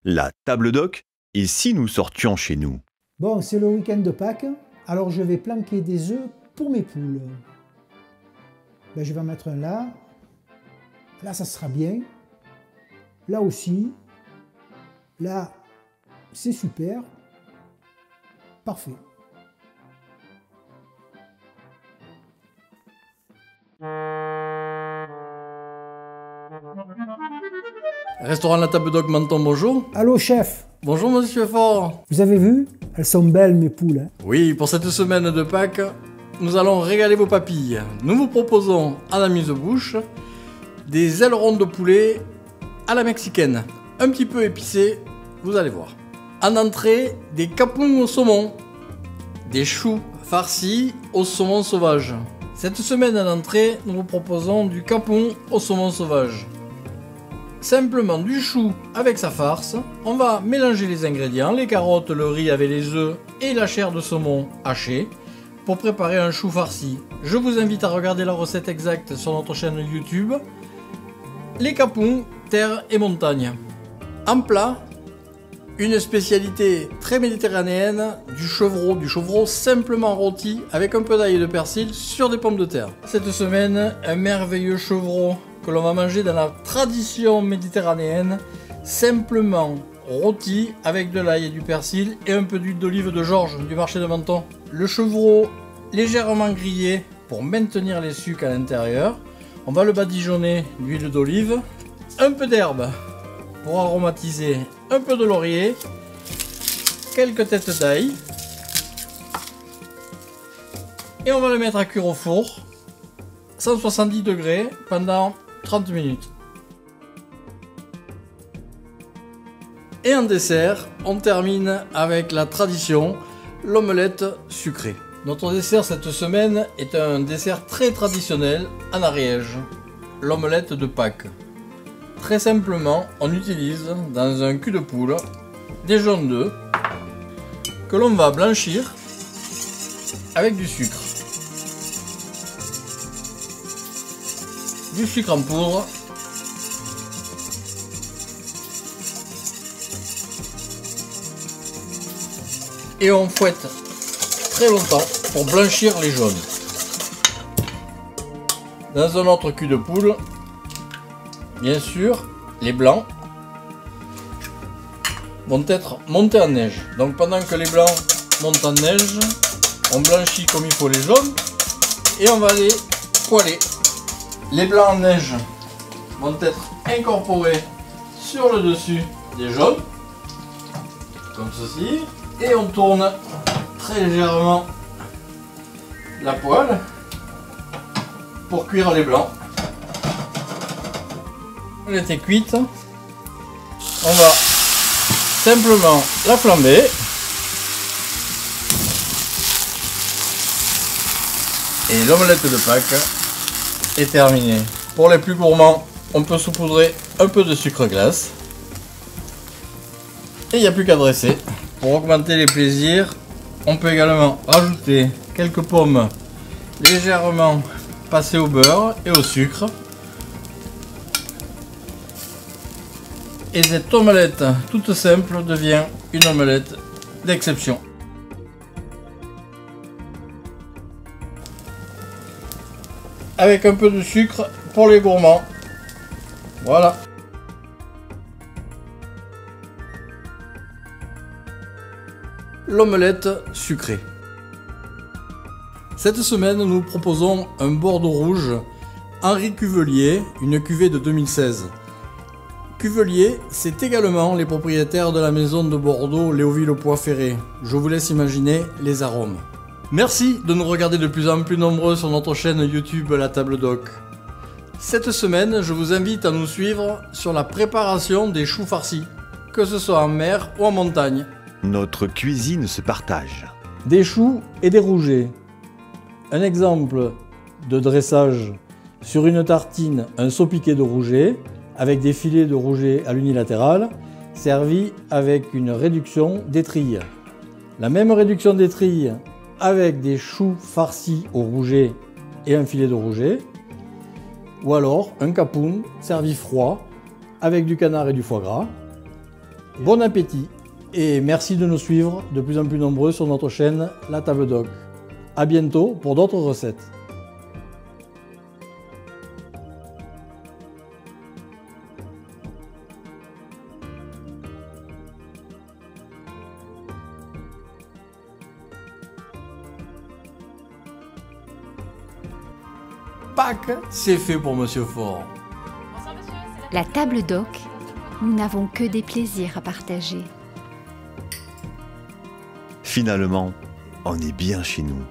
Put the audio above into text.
La table d'oc, et si nous sortions chez nous? Bon, c'est le week-end de Pâques, alors je vais planquer des œufs pour mes poules. Ben, je vais en mettre un là. Là, ça sera bien. Là aussi. Là, c'est super. Parfait. Restaurant La Table d'Oc Menton, bonjour. Allô, chef. Bonjour, monsieur Fort. Vous avez vu? Elles sont belles, mes poules. Hein. Oui, pour cette semaine de Pâques, nous allons régaler vos papilles. Nous vous proposons à la mise-bouche des ailerons de poulet à la mexicaine. Un petit peu épicés, vous allez voir. En entrée, des capons au saumon. Des choux farcis au saumon sauvage. Cette semaine en entrée, nous vous proposons du capon au saumon sauvage. Simplement du chou avec sa farce. On va mélanger les ingrédients, les carottes, le riz avec les œufs et la chair de saumon hachée pour préparer un chou farci. Je vous invite à regarder la recette exacte sur notre chaîne YouTube. Les capons, terre et montagne. En plat, une spécialité très méditerranéenne, du chevreau simplement rôti avec un peu d'ail et de persil sur des pommes de terre. Cette semaine, un merveilleux chevreau que l'on va manger dans la tradition méditerranéenne, simplement rôti avec de l'ail et du persil et un peu d'huile d'olive de Georges du marché de Menton. Le chevreau légèrement grillé pour maintenir les sucs à l'intérieur. On va le badigeonner d'huile d'olive, un peu d'herbe pour aromatiser, un peu de laurier, quelques têtes d'ail. Et on va le mettre à cuire au four, 170 degrés pendant 30 minutes. Et en dessert, on termine avec la tradition, l'omelette sucrée. Notre dessert cette semaine est un dessert très traditionnel en Ariège, l'omelette de Pâques. Très simplement, on utilise dans un cul de poule des jaunes d'œufs que l'on va blanchir avec du sucre. Du sucre en poudre. Et on fouette très longtemps pour blanchir les jaunes. Dans un autre cul de poule, bien sûr, les blancs vont être montés en neige. Donc pendant que les blancs montent en neige, on blanchit comme il faut les jaunes et on va les poêler. Les blancs en neige vont être incorporés sur le dessus des jaunes, comme ceci, et on tourne très légèrement la poêle pour cuire les blancs. Elle était cuite, on va simplement la flamber. Et l'omelette de Pâques est terminée. Pour les plus gourmands, on peut saupoudrer un peu de sucre glace. Et il n'y a plus qu'à dresser. Pour augmenter les plaisirs, on peut également rajouter quelques pommes légèrement passées au beurre et au sucre. Et cette omelette toute simple devient une omelette d'exception. Avec un peu de sucre pour les gourmands. Voilà. L'omelette sucrée. Cette semaine, nous proposons un Bordeaux rouge Henri Cuvelier, une cuvée de 2016. Cuvelier, c'est également les propriétaires de la maison de Bordeaux Léoville-au-Poix-Ferré. Je vous laisse imaginer les arômes. Merci de nous regarder de plus en plus nombreux sur notre chaîne YouTube La Table d'Oc. Cette semaine, je vous invite à nous suivre sur la préparation des choux farcis, que ce soit en mer ou en montagne. Notre cuisine se partage. Des choux et des rougets. Un exemple de dressage: sur une tartine, un saupiquet de rouget avec des filets de rouget à l'unilatéral, servi avec une réduction d'étrille. La même réduction d'étrille avec des choux farcis au rouget et un filet de rouget, ou alors un capoun servi froid avec du canard et du foie gras, Bon appétit et merci de nous suivre de plus en plus nombreux sur notre chaîne La Table Doc. A bientôt pour d'autres recettes. Pâques, c'est fait pour Monsieur Fort. La Table Doc, nous n'avons que des plaisirs à partager. Finalement, on est bien chez nous.